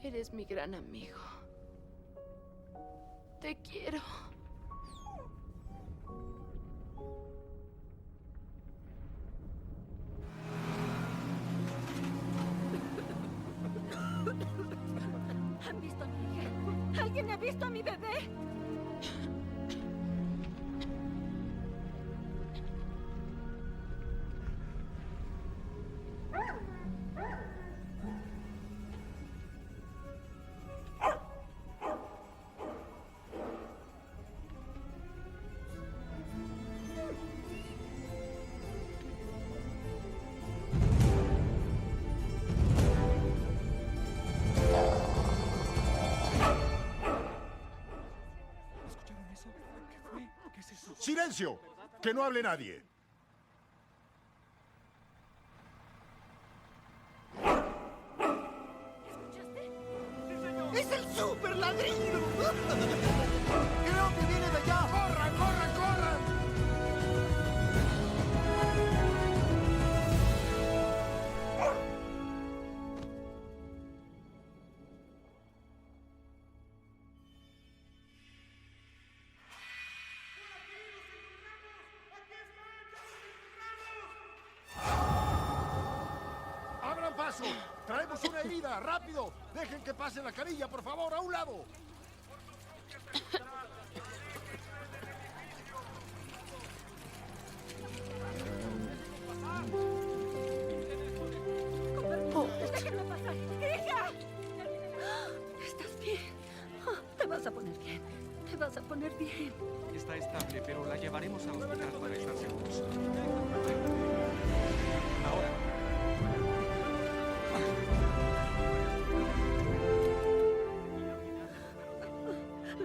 Eres mi gran amigo. Te quiero. ¿Han visto a mi hija? ¿Alguien ha visto a mi bebé? ¿Escucharon eso? ¿Qué fue? ¿Qué es eso? ¡Silencio! ¡Que no hable nadie! ¿Escuchaste? ¡Es el super ladrillo! ¡Creo que viene de allá! ¡Corran, corran, corran! ¡Abran paso! ¡Traemos una herida! ¡Rápido! ¡Dejen que pase la carilla, por favor! ¡A un lado! ¡Déjenme pasar! ¡Hija! ¿Estás bien? Te vas a poner bien. Te vas a poner bien. Está estable, pero la llevaremos al hospital para estar seguros. Ahora.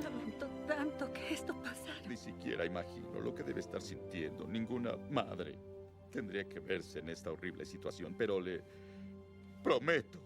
Lamento tanto que esto pasara. Ni siquiera imagino lo que debe estar sintiendo. Ninguna madre tendría que verse en esta horrible situación, pero le prometo